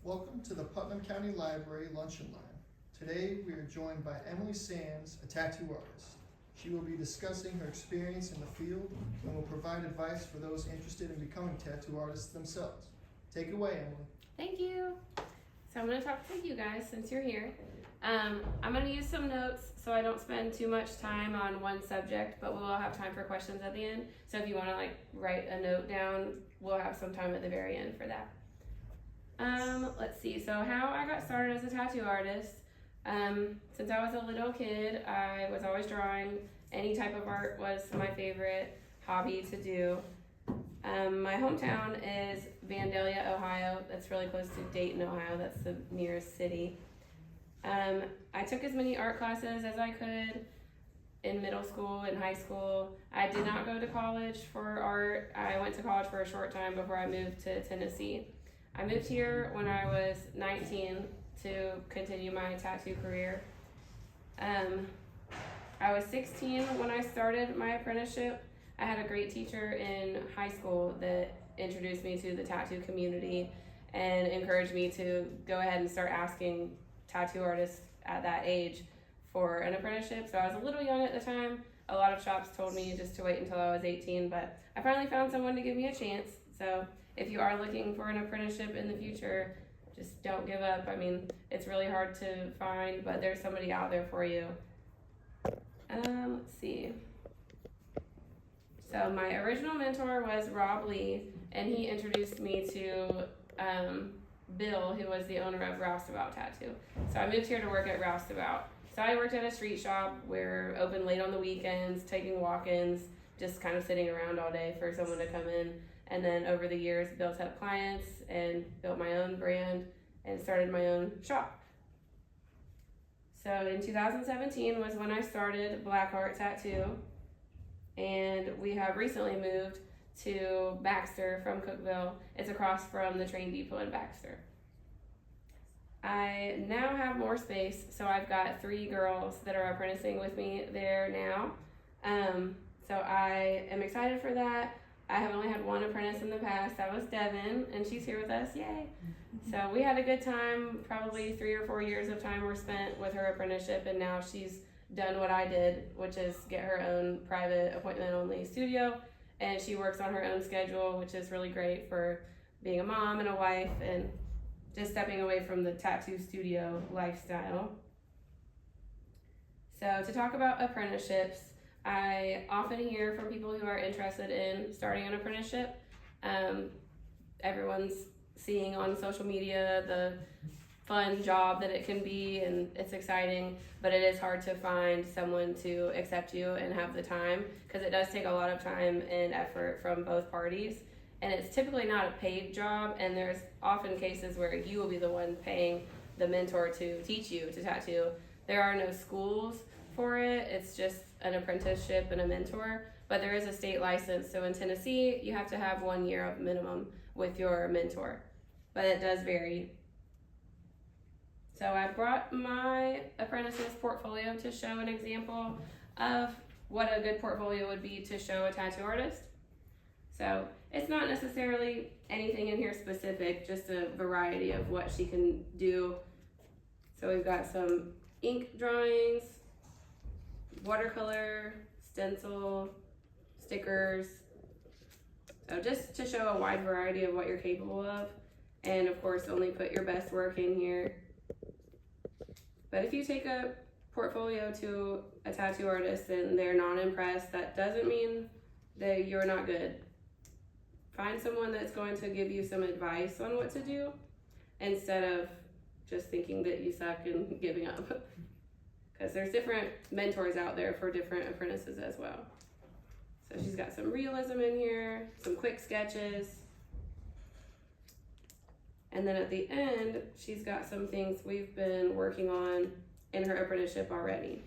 Welcome to the Putnam County Library Lunch and Learn. Today we are joined by Emily Sands, a tattoo artist. She will be discussing her experience in the field and will provide advice for those interested in becoming tattoo artists themselves. Take it away, Emily. Thank you. So I'm going to talk to you guys since you're here. I'm going to use some notes so I don't spend too much time on one subject, but we will have time for questions at the end. So if you want to write a note down, we'll have some time at the very end for that. Let's see. So how I got started as a tattoo artist. Since I was a little kid, I was always drawing. Any type of art was my favorite hobby to do. My hometown is Vandalia, Ohio. That's really close to Dayton, Ohio. That's the nearest city. I took as many art classes as I could in middle school and high school. I did not go to college for art. I went to college for a short time before I moved to Tennessee. I moved here when I was 19 to continue my tattoo career. I was 16 when I started my apprenticeship. I had a great teacher in high school that introduced me to the tattoo community and encouraged me to go ahead and start asking tattoo artists at that age for an apprenticeship. So I was a little young at the time. A lot of shops told me just to wait until I was 18, but I finally found someone to give me a chance. So if you are looking for an apprenticeship in the future, just don't give up. I mean, it's really hard to find, but there's somebody out there for you. Let's see. So my original mentor was Rob Lee, and he introduced me to Bill, who was the owner of Roustabout Tattoo. So I moved here to work at Roustabout. So I worked at a street shop. We're open late on the weekends, taking walk-ins, just kind of sitting around all day for someone to come in. And then over the years, built up clients and built my own brand and started my own shop. So in 2017 was when I started Blackheart Tattoo. And we have recently moved to Baxter from Cookeville. It's across from the train depot in Baxter. I now have more space, so I've got 3 girls that are apprenticing with me there now. So I am excited for that. I have only had one apprentice in the past. That was Devin, and she's here with us. Yay! So we had a good time. Probably 3 or 4 years of time were spent with her apprenticeship, and now she's done what I did, which is get her own private appointment-only studio, and she works on her own schedule, which is really great for being a mom and a wife and just stepping away from the tattoo studio lifestyle. So to talk about apprenticeships, I often hear from people who are interested in starting an apprenticeship. Everyone's seeing on social media the fun job that it can be, and it's exciting, but it is hard to find someone to accept you and have the time, because it does take a lot of time and effort from both parties, and it's typically not a paid job, and there's often cases where you will be the one paying the mentor to teach you to tattoo. There are no schools for it. It's just an apprenticeship and a mentor, but there is a state license. So in Tennessee, you have to have 1 year of minimum with your mentor, but it does vary. So I brought my apprentice's portfolio to show an example of what a good portfolio would be to show a tattoo artist. So it's not necessarily anything in here specific, just a variety of what she can do. So we've got some ink drawings, watercolor, stencil, stickers. So just to show a wide variety of what you're capable of. And of course, only put your best work in here. But if you take a portfolio to a tattoo artist and they're not impressed, that doesn't mean that you're not good. Find someone that's going to give you some advice on what to do instead of just thinking that you suck and giving up. Because there's different mentors out there for different apprentices as well. So she's got some realism in here, some quick sketches. And then at the end, she's got some things we've been working on in her apprenticeship already.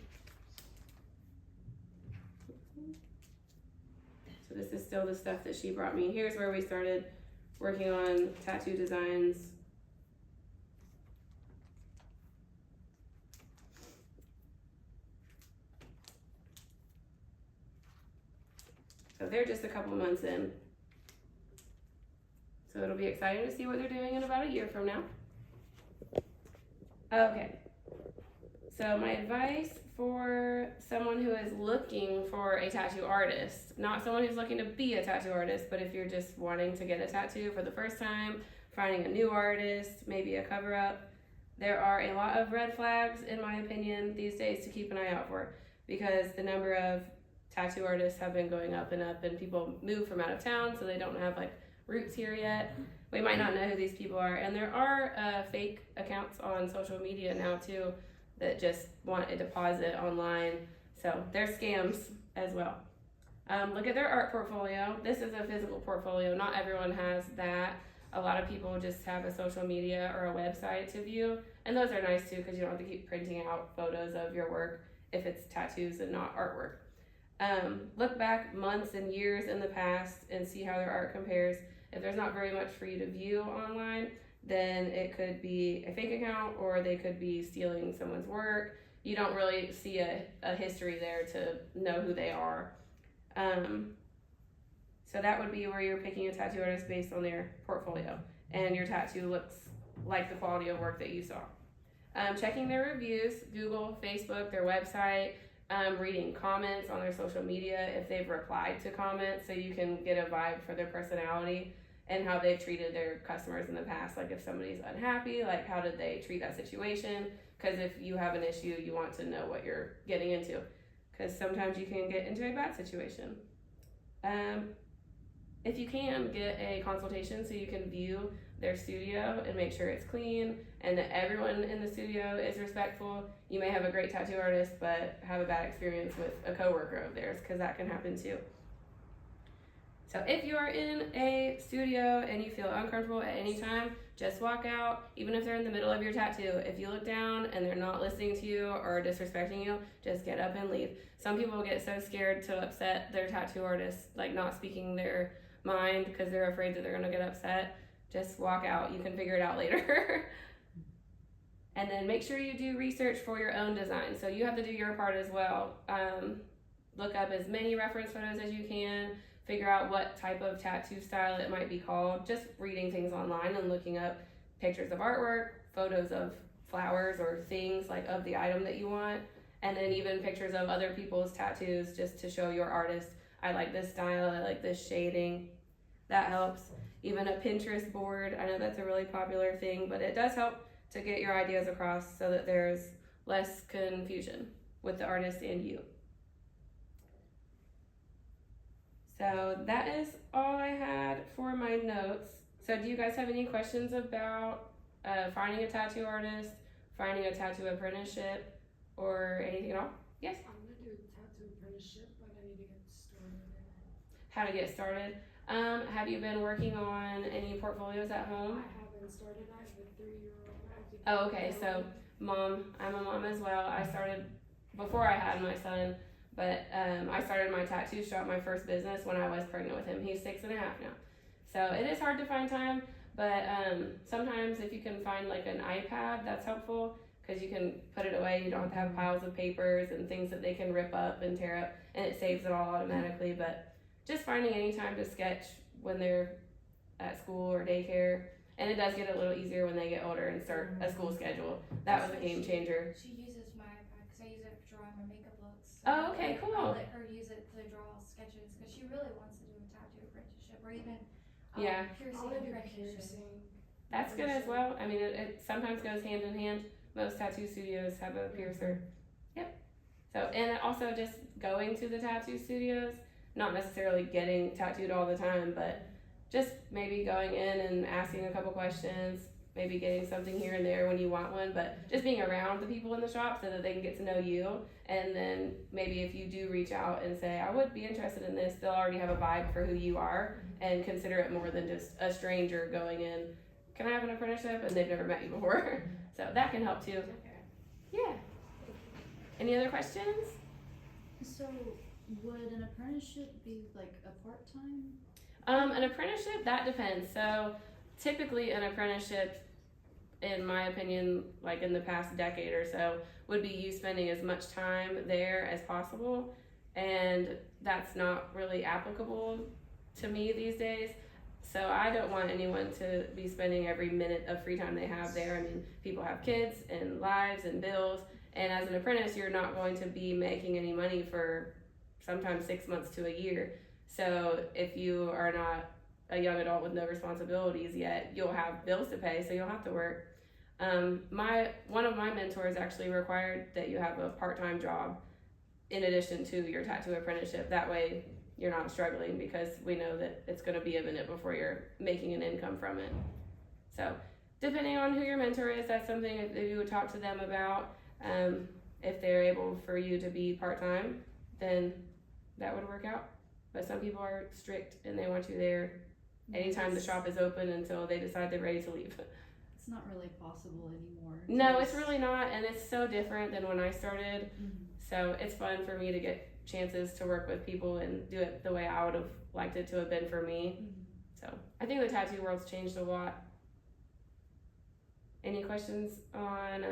So this is still the stuff that she brought me. Here's where we started working on tattoo designs. So they're just a couple months in. So it'll be exciting to see what they're doing in about a year from now. Okay. So my advice for someone who is looking for a tattoo artist, not someone who's looking to be a tattoo artist, but if you're just wanting to get a tattoo for the first time, finding a new artist, maybe a cover up, there are a lot of red flags, in my opinion, these days to keep an eye out for, because the number of tattoo artists have been going up, and people move from out of town, so they don't have like roots here yet. We might not know who these people are, and there are fake accounts on social media now too that just want a deposit online. So there's scams as well. Look at their art portfolio. This is a physical portfolio. Not everyone has that. A lot of people just have a social media or a website to view, and those are nice too because you don't have to keep printing out photos of your work if it's tattoos and not artwork. Look back months and years in the past and see how their art compares. If there's not very much for you to view online, then it could be a fake account or they could be stealing someone's work. You don't really see a history there to know who they are. So that would be where you're picking a tattoo artist based on their portfolio and your tattoo looks like the quality of work that you saw. Checking their reviews, Google, Facebook, their website, reading comments on their social media if they've replied to comments so you can get a vibe for their personality and how they've treated their customers in the past. Like if somebody's unhappy, like how did they treat that situation? Because if you have an issue, you want to know what you're getting into, because sometimes you can get into a bad situation. If you can, get a consultation so you can view their studio and make sure it's clean and that everyone in the studio is respectful. You may have a great tattoo artist but have a bad experience with a coworker of theirs, because that can happen too. So if you are in a studio and you feel uncomfortable at any time, just walk out. Even if they're in the middle of your tattoo, if you look down and they're not listening to you or disrespecting you, just get up and leave. Some people get so scared to upset their tattoo artist, like not speaking their mind because they're afraid that they're gonna get upset. Just walk out. You can figure it out later. And then make sure you do research for your own design. So you have to do your part as well. Look up as many reference photos as you can. Figure out what type of tattoo style it might be called. Just reading things online and looking up pictures of artwork, photos of flowers or things like of the item that you want, and then even pictures of other people's tattoos just to show your artist, I like this style, I like this shading. That helps. Even a Pinterest board, I know that's a really popular thing, but it does help to get your ideas across so that there's less confusion with the artist and you. So that is all I had for my notes. So do you guys have any questions about finding a tattoo artist, finding a tattoo apprenticeship, or anything at all? Yes? I'm gonna do a tattoo apprenticeship, but I need to get started. How to get started. Have you been working on any portfolios at home? I haven't started. I have a 3-year-old. Oh, okay. So I'm a mom as well. I started before I had my son, but I started my tattoo shop, my first business, when I was pregnant with him. He's 6.5 now. So it is hard to find time, but sometimes if you can find like an iPad, that's helpful because you can put it away. You don't have to have piles of papers and things that they can rip up and tear up, and it saves it all automatically. But just finding any time to sketch when they're at school or daycare, and it does get a little easier when they get older and start a school schedule. That was a game changer. She uses my iPad because I use it for drawing my makeup looks. Oh, okay, cool. I let her use it to draw sketches because she really wants to do a tattoo apprenticeship or even Yeah. piercing I'll do apprenticeship. piercing. That's good as well. I mean, it sometimes goes hand in hand. Most tattoo studios have a piercer. Yep. So, and also just going to the tattoo studios, not necessarily getting tattooed all the time, but just maybe going in and asking a couple questions, maybe getting something here and there when you want one, but just being around the people in the shop so that they can get to know you. And then maybe if you do reach out and say, I would be interested in this, they'll already have a vibe for who you are and consider it more than just a stranger going in, can I have an apprenticeship? And they've never met you before. So that can help too. Okay. Yeah. Any other questions? So, would an apprenticeship be like a part-time? An apprenticeship, that depends. So typically an apprenticeship, in my opinion, like in the past decade or so, would be you spending as much time there as possible. And that's not really applicable to me these days. So I don't want anyone to be spending every minute of free time they have there. I mean, people have kids and lives and bills, and as an apprentice, you're not going to be making any money for sometimes 6 months to a year. So if you are not a young adult with no responsibilities yet, you'll have bills to pay, so you'll have to work. One of my mentors actually required that you have a part-time job in addition to your tattoo apprenticeship. That way you're not struggling, because we know that it's going to be a minute before you're making an income from it. So depending on who your mentor is, that's something that you would talk to them about. If they're able for you to be part-time, then that would work out. But some people are strict and they want you there anytime the shop is open until they decide they're ready to leave. It's not really possible anymore. to No, it's just- really not, and it's so different than when I started. Mhm. So it's fun for me to get chances to work with people and do it the way I would have liked it to have been for me. Mhm. So I think the tattoo world's changed a lot. Any questions on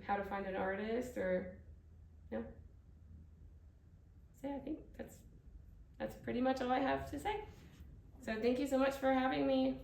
how to find an artist, or no? So yeah, I think that's pretty much all I have to say. So thank you so much for having me.